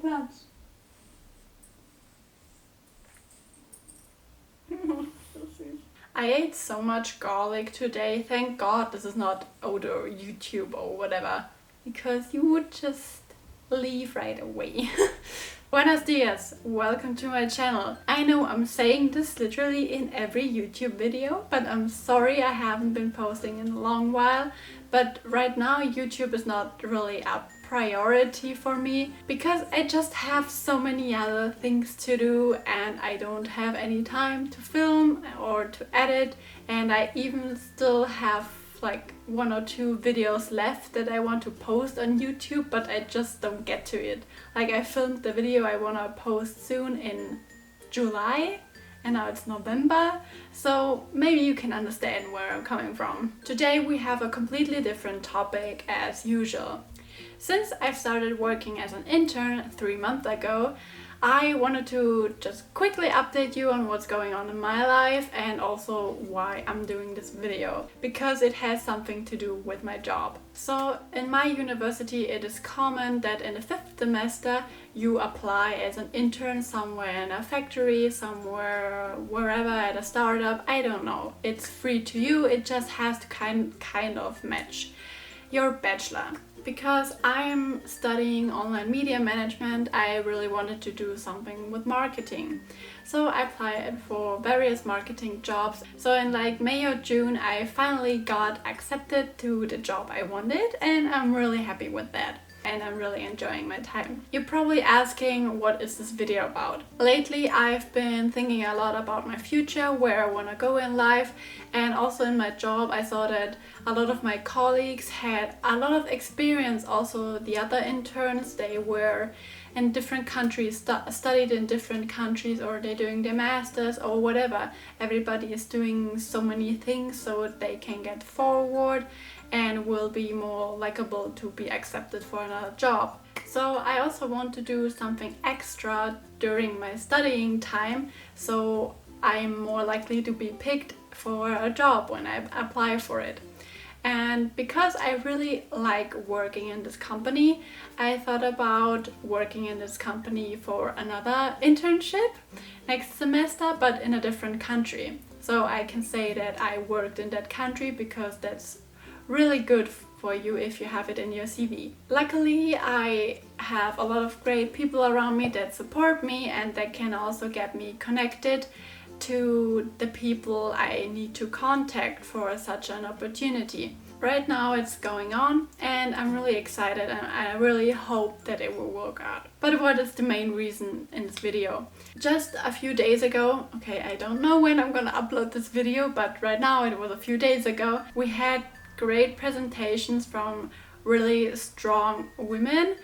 Lunch. So sweet. I ate so much garlic today. Thank God this is not Odor YouTube or whatever, because you would just leave right away. Buenos dias, welcome to my channel. I know I'm saying this literally in every YouTube video, but I'm sorry I haven't been posting in a long while. But right now YouTube is not really a priority for me because I just have so many other things to do and I don't have any time to film or to edit, and I even still have like 1 or 2 videos left that I want to post on YouTube, but I just don't get to it. Like, I filmed the video I want to post soon in July and now it's November, so maybe you can understand where I'm coming from. Today we have a completely different topic as usual. Since I've started working as an intern 3 months ago, I wanted to just quickly update you on what's going on in my life and also why I'm doing this video, because it has something to do with my job. So in my university it is common that in the 5th semester you apply as an intern somewhere in a factory, somewhere, wherever, at a startup, I don't know. It's free to you, it just has to kind of match your bachelor. Because I'm studying online media management, I really wanted to do something with marketing. So I applied for various marketing jobs. So in like May or June, I finally got accepted to the job I wanted, and I'm really happy with that. And I'm really enjoying my time. You're probably asking, what is this video about? Lately I've been thinking a lot about my future, where I want to go in life, and also in my job I saw that a lot of my colleagues had a lot of experience. Also the other interns, they were in different countries, studied in different countries, or they're doing their masters or whatever. Everybody is doing so many things so they can get forward and will be more likable to be accepted for another job. So I also want to do something extra during my studying time, so I'm more likely to be picked for a job when I apply for it. And because I really like working in this company, I thought about working in this company for another internship next semester, but in a different country. So I can say that I worked in that country because that's really good for you if you have it in your CV. Luckily, I have a lot of great people around me that support me and that can also get me connected to the people I need to contact for such an opportunity. Right now it's going on and I'm really excited and I really hope that it will work out. But what is the main reason in this video? Just a few days ago, okay, I don't know when I'm gonna upload this video, but right now it was a few days ago, we had great presentations from really strong women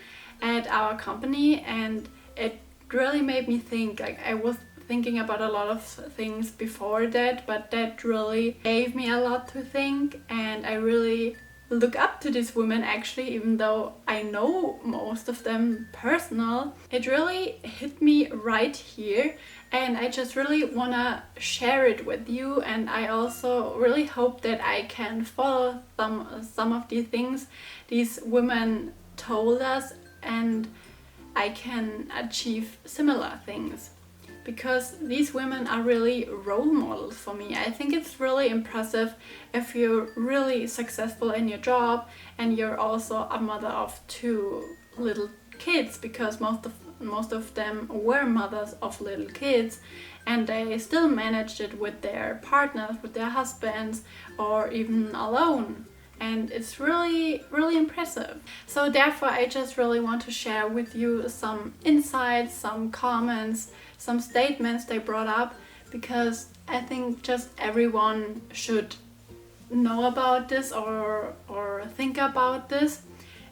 at our company, and it really made me think. Like, I was thinking about a lot of things before that, but that really gave me a lot to think, and I really look up to these women actually, even though I know most of them personal. It really hit me right here and I just really wanna share it with you, and I also really hope that I can follow some of the things these women told us and I can achieve similar things. Because these women are really role models for me. I think it's really impressive if you're really successful in your job and you're also a mother of 2 little kids, because most of them were mothers of little kids and they still managed it with their partners, with their husbands, or even alone. And it's really, really impressive. So therefore I just really want to share with you some insights, some comments, some statements they brought up, because I think just everyone should know about this or think about this,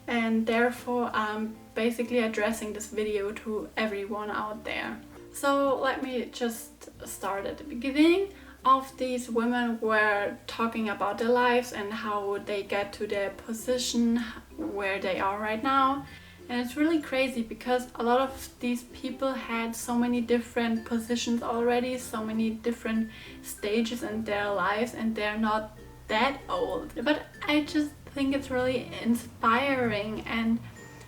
and therefore I'm basically addressing this video to everyone out there. So let me just start at the beginning. Of these women were talking about their lives and how they get to their position where they are right now. And it's really crazy because a lot of these people had so many different positions already, so many different stages in their lives, and they're not that old. But I just think it's really inspiring, and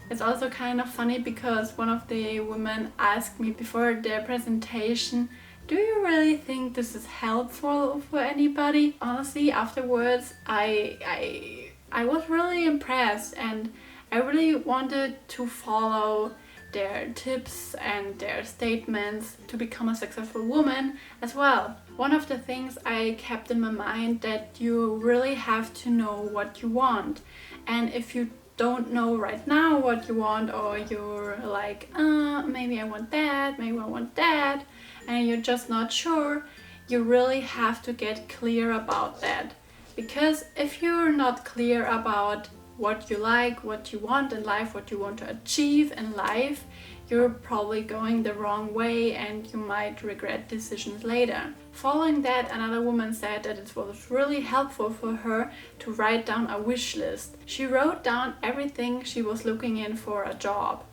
It's also kind of funny because one of the women asked me before their presentation, do you really think this is helpful for anybody? Honestly, afterwards, I was really impressed, and I really wanted to follow their tips and their statements to become a successful woman as well. One of the things I kept in my mind that you really have to know what you want, and if you don't know right now what you want, or you're like, maybe I want that, maybe I want that, and you're just not sure, you really have to get clear about that. Because if you're not clear about what you like, what you want in life, what you want to achieve in life, you're probably going the wrong way and you might regret decisions later. Following that, another woman said that it was really helpful for her to write down a wish list. She wrote down everything she was looking in for a job.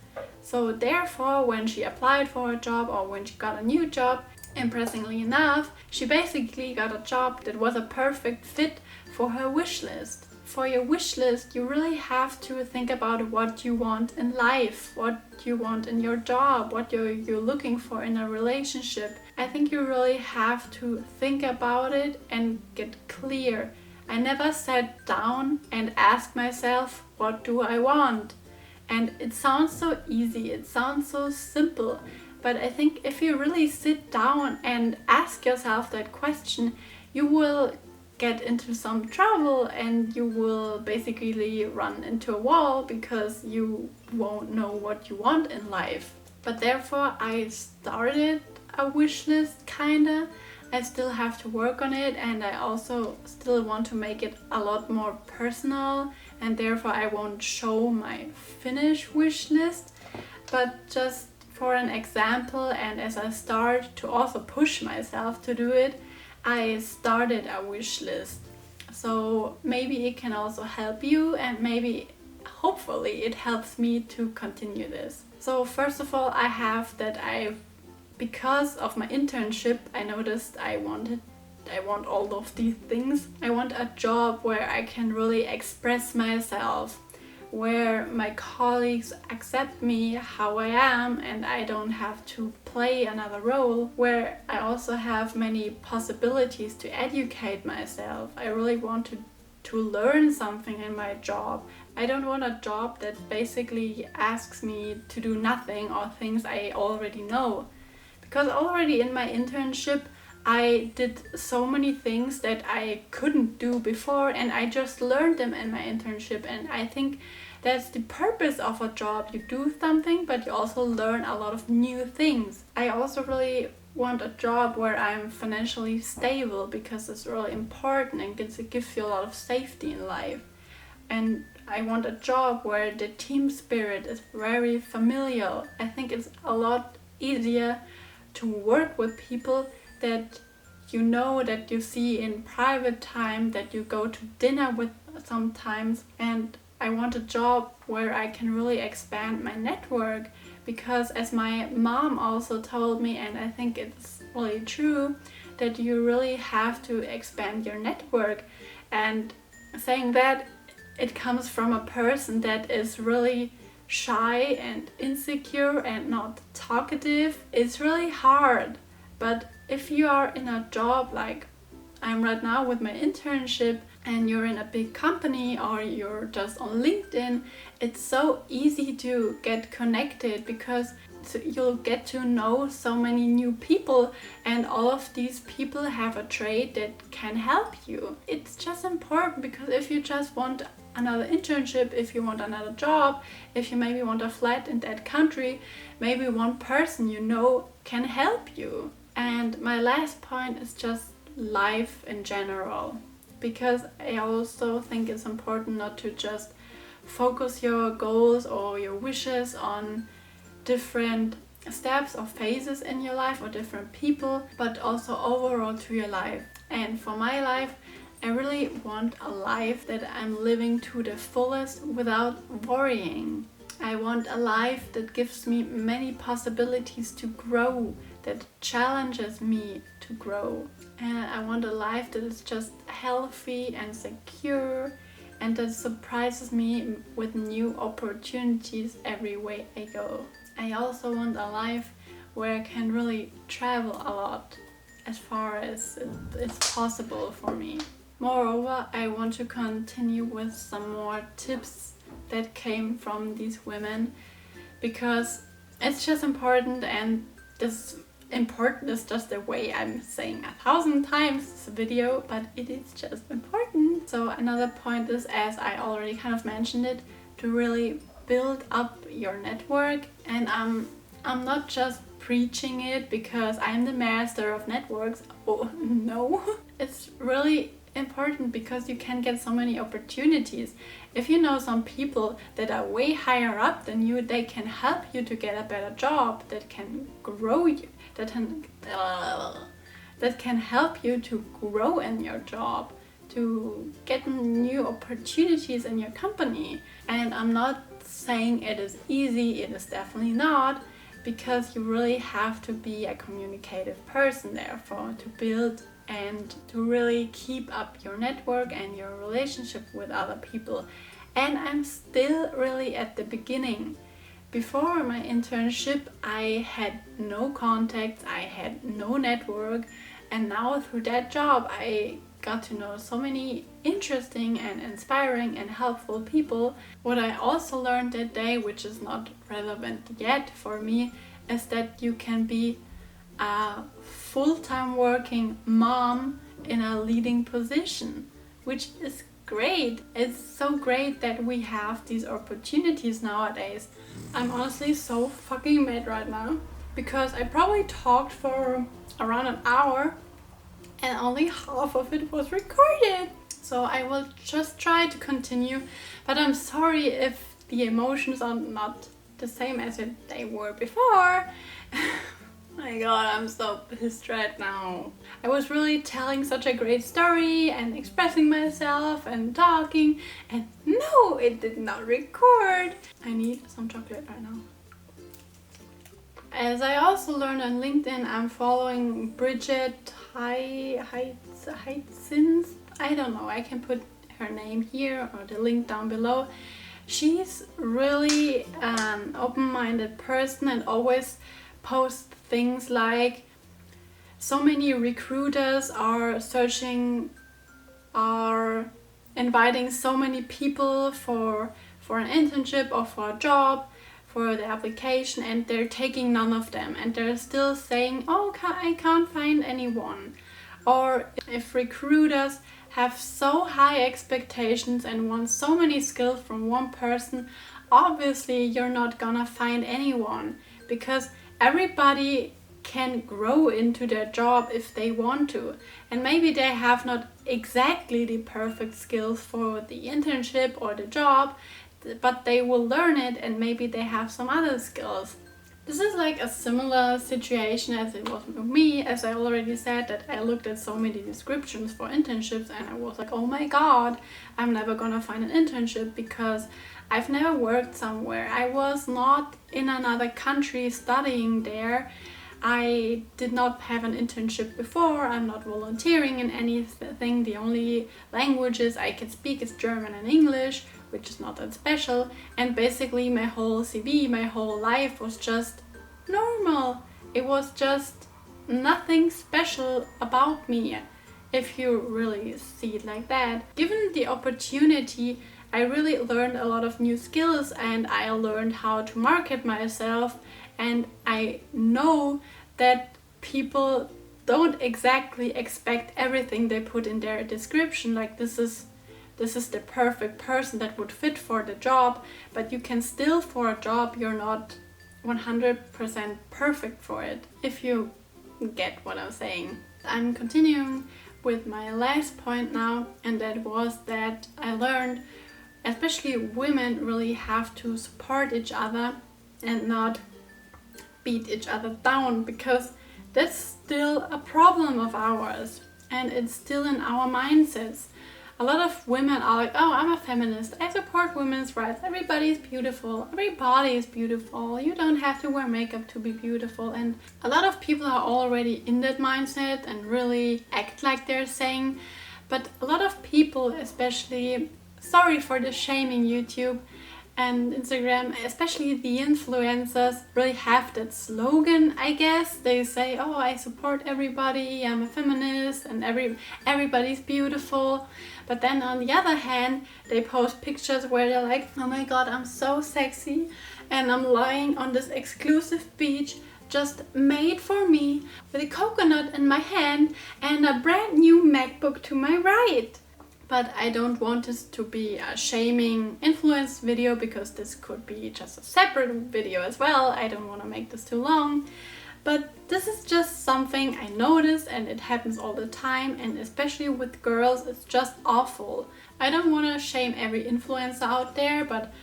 So therefore, when she applied for a job or when she got a new job, impressively enough, she basically got a job that was a perfect fit for her wish list. For your wish list, you really have to think about what you want in life, what you want in your job, what you're looking for in a relationship. I think you really have to think about it and get clear. I never sat down and asked myself, what do I want? And it sounds so easy, it sounds so simple, but I think if you really sit down and ask yourself that question, you will get into some trouble and you will basically run into a wall because you won't know what you want in life. But therefore I started a wish list kinda. I still have to work on it, and I also still want to make it a lot more personal, and therefore I won't show my finished wish list. But just for an example, and as I start to also push myself to do it, I started a wish list. So maybe it can also help you, and maybe hopefully it helps me to continue this. So first of all, I have that because of my internship, I noticed I want all of these things. I want a job where I can really express myself, where my colleagues accept me how I am and I don't have to play another role, where I also have many possibilities to educate myself. I really want to learn something in my job. I don't want a job that basically asks me to do nothing or things I already know. Because already in my internship, I did so many things that I couldn't do before, and I just learned them in my internship. And I think that's the purpose of a job. You do something, but you also learn a lot of new things. I also really want a job where I'm financially stable, because it's really important and it gives you a lot of safety in life. And I want a job where the team spirit is very familiar. I think it's a lot easier to work with people that you know, that you see in private time, that you go to dinner with sometimes. And I want a job where I can really expand my network, because as my mom also told me, and I think it's really true, that you really have to expand your network. And saying that, it comes from a person that is really shy and insecure and not talkative. It's really hard. But if you are in a job like I'm right now with my internship, and you're in a big company or you're just on LinkedIn, it's so easy to get connected, because you'll get to know so many new people, and all of these people have a trait that can help you. It's just important, because if you just want another internship, if you want another job, if you maybe want a flat in that country, maybe one person you know can help you. And my last point is just life in general, because I also think it's important not to just focus your goals or your wishes on different steps or phases in your life or different people, but also overall to your life. And for my life, I really want a life that I'm living to the fullest without worrying. I want a life that gives me many possibilities to grow, that challenges me to grow. And I want a life that is just healthy and secure and that surprises me with new opportunities every way I go. I also want a life where I can really travel a lot, as far as it's possible for me. Moreover, I want to continue with some more tips that came from these women, because it's just important, and this important is just the way I'm saying 1,000 times this video, but it is just important. So another point is, as I already kind of mentioned it, to really build up your network. And I'm not just preaching it because I'm the master of networks. Oh no. It's really important because you can get so many opportunities. If you know some people that are way higher up than you, they can help you to get a better job, that can grow you, that can help you to grow in your job, to get new opportunities in your company. And I'm not saying it is easy, it is definitely not, because you really have to be a communicative person, therefore, to build and to really keep up your network and your relationship with other people. And I'm still really at the beginning. Before my internship, I had no contacts, I had no network, and now through that job I got to know so many interesting and inspiring and helpful people. What I also learned that day, which is not relevant yet for me, is that you can be a full-time working mom in a leading position, which is great. It's so great that we have these opportunities nowadays. I'm honestly so fucking mad right now because I probably talked for around an hour and only half of it was recorded. So I will just try to continue, but I'm sorry if the emotions are not the same as they were before. My god, I'm so pissed right now. I was really telling such a great story and expressing myself and talking, and no, it did not record. I need some chocolate right now. As I also learned on LinkedIn, I'm following Bridget Heitzins. I don't know, I can put her name here or the link down below. She's really an open-minded person and always posts things like, so many recruiters are inviting so many people for an internship or for a job, for the application, and they're taking none of them, and they're still saying, oh, I can't find anyone. Or if recruiters have so high expectations and want so many skills from one person, obviously you're not gonna find anyone, because everybody can grow into their job if they want to, and maybe they have not exactly the perfect skills for the internship or the job, but they will learn it, and maybe they have some other skills. This is like a similar situation as it was with me, as I already said, that I looked at so many descriptions for internships and I was like, oh my god, I'm never gonna find an internship because I've never worked somewhere. I was not in another country studying there. I did not have an internship before. I'm not volunteering in anything. The only languages I can speak is German and English, which is not that special. And basically my whole CV, my whole life was just normal. It was just nothing special about me, if you really see it like that. Given the opportunity, I really learned a lot of new skills, and I learned how to market myself, and I know that people don't exactly expect everything they put in their description, like this is the perfect person that would fit for the job, but you can still, for a job, you're not 100% perfect for it, if you get what I'm saying. I'm continuing with my last point now, and that was that I learned especially women really have to support each other and not beat each other down, because that's still a problem of ours and it's still in our mindsets. A lot of women are like, oh, I'm a feminist, I support women's rights, everybody's beautiful, every body is beautiful, you don't have to wear makeup to be beautiful. And a lot of people are already in that mindset and really act like they're saying, but a lot of people, especially sorry for the shaming. YouTube and Instagram, especially the influencers, really have that slogan, I guess. They say, oh, I support everybody, I'm a feminist, and everybody's beautiful. But then on the other hand, they post pictures where they're like, oh my god, I'm so sexy, and I'm lying on this exclusive beach just made for me, with a coconut in my hand and a brand new MacBook to my right. But I don't want this to be a shaming influence video, because this could be just a separate video as well. I don't want to make this too long. But this is just something I notice, and it happens all the time, and especially with girls, it's just awful. I don't want to shame every influencer out there, but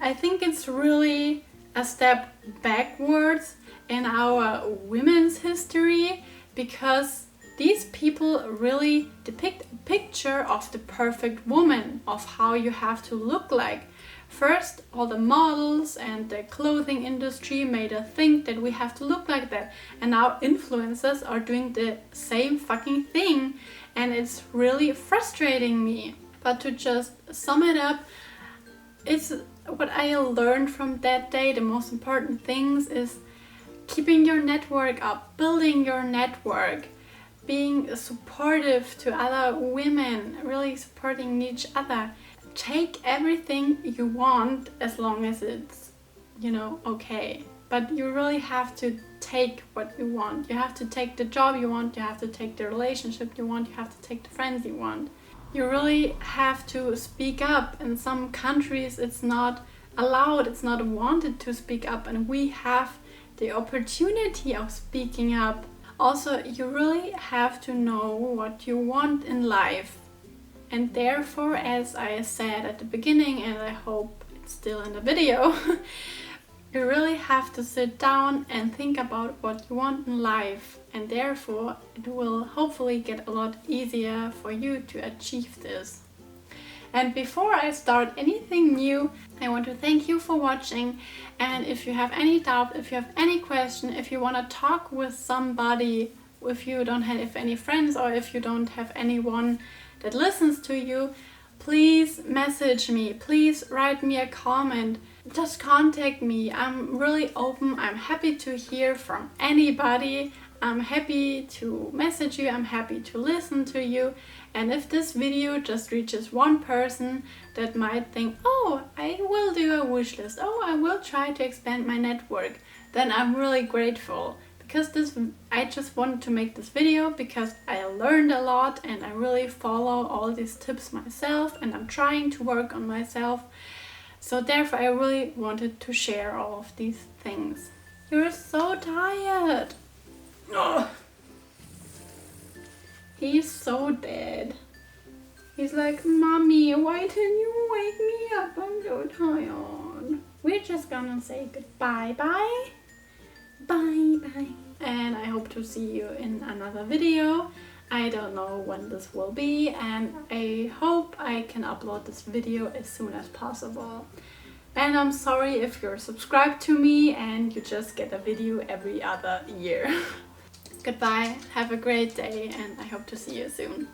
I think it's really a step backwards in our women's history, because these people really depict a picture of the perfect woman, of how you have to look like. First, all the models and the clothing industry made us think that we have to look like that. And now influencers are doing the same fucking thing. And it's really frustrating me. But to just sum it up, it's what I learned from that day. The most important things is keeping your network up, building your network, being supportive to other women, really supporting each other. Take everything you want as long as it's, okay. But you really have to take what you want. You have to take the job you want, you have to take the relationship you want, you have to take the friends you want. You really have to speak up. In some countries it's not allowed, it's not wanted to speak up, and we have the opportunity of speaking up. Also, you really have to know what you want in life. And therefore, as I said at the beginning, and I hope it's still in the video, you really have to sit down and think about what you want in life. And therefore, it will hopefully get a lot easier for you to achieve this. And before I start anything new, I want to thank you for watching. And if you have any doubt, if you have any question, if you want to talk with somebody, if you don't have any friends, or if you don't have anyone that listens to you, please message me, please write me a comment, just contact me. I'm really open, I'm happy to hear from anybody. I'm happy to message you, I'm happy to listen to you. And if this video just reaches one person that might think, oh, I will do a wish list, oh, I will try to expand my network, then I'm really grateful. Because I just wanted to make this video because I learned a lot, and I really follow all these tips myself, and I'm trying to work on myself. So therefore I really wanted to share all of these things. You're so tired. Oh. He's so dead. He's like, Mommy, why didn't you wake me up? I'm so tired. We're just gonna say goodbye. Bye. Bye bye. And I hope to see you in another video. I don't know when this will be, and I hope I can upload this video as soon as possible. And I'm sorry if you're subscribed to me and you just get a video every other year. Goodbye, have a great day, and I hope to see you soon.